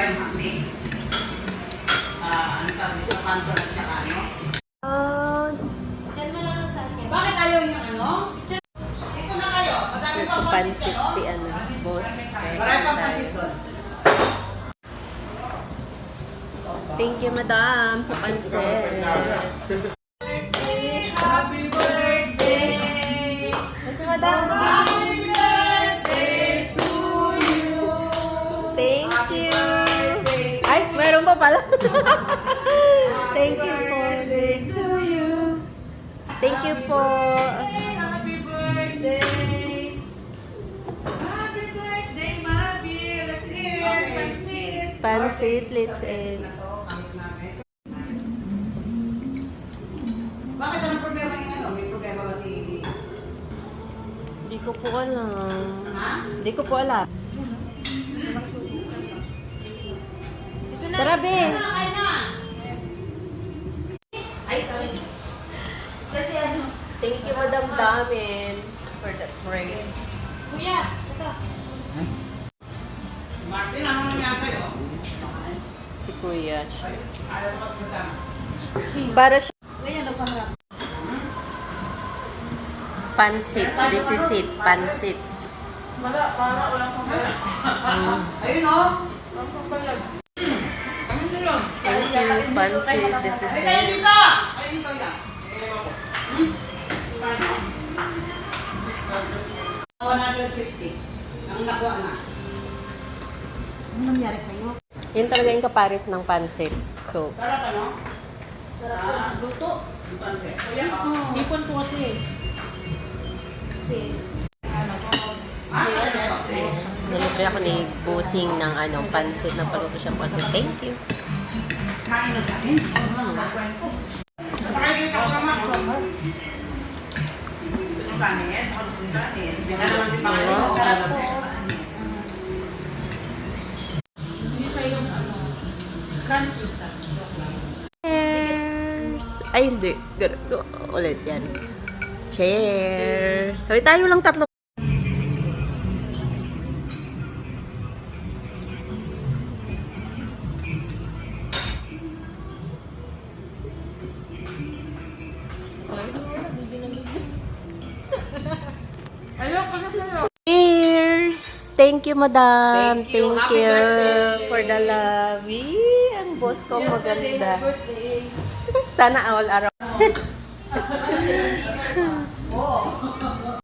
tayong mix. Ano tawag ito? Kanto at saka ano? Bakit ayaw niyo ano? Ito na kayo. Madami pang pansit si ano, boss. Marami pang pansit doon. Thank you, madam, sa pansit. Happy birthday! Si madam. Happy birthday to you! Thank you. Ay, meron pa pala. Thank you po. To you! Thank you po. Happy birthday! Happy birthday, Mabi! Let's eat! Pansit! Pansit, let's eat. Bakit anong problema yung ano? May problema ba si... Hindi ko po alam. Ha? Hindi ko po alam. Tara, be. Kain na! Ay, sorry. Kasi ano? Thank you, Madam Damin, for that prayer. Kuya, ito. Martin, ano nangyari sa'yo? Si Kuya. Ayaw ko magpunta. Para siya. Kuya, nagpaharap. Pansit. This is it. Pansit. Wala, walang pambalag. Ayun o! Walang pambalag. Kami na yun. Thank you, Pansit. This is Ay, kayo it. dito! Kayo dito yan. Paano? 150. Ang nakuha na. Ano nangyari sa'yo? Yun talaga yung kapares ng pansit. So, Sarap ano? Sarap luto. Yung pansit. Kuya, oh. Hipon po kasi. Kasi, ano ko, nalibre ako ni Busing ng ano, pansit. Napaluto siyang pansit. Thank you. Kain na kain. Napakagin ka ko naman. Sinong kanin? Ano sinong kanin? Hindi na naman din pakain. sarap po. Hindi kayo, ano, crunchy sa. Cheers! Ay, hindi. Ganun. Ulit yan. Cheers! Sabi tayo lang tatlo. Ayoko na sa'yo. Cheers! Thank you, madam. Thank you. Happy birthday. for the love. Ang boss ko maganda. Sana all araw. Oh.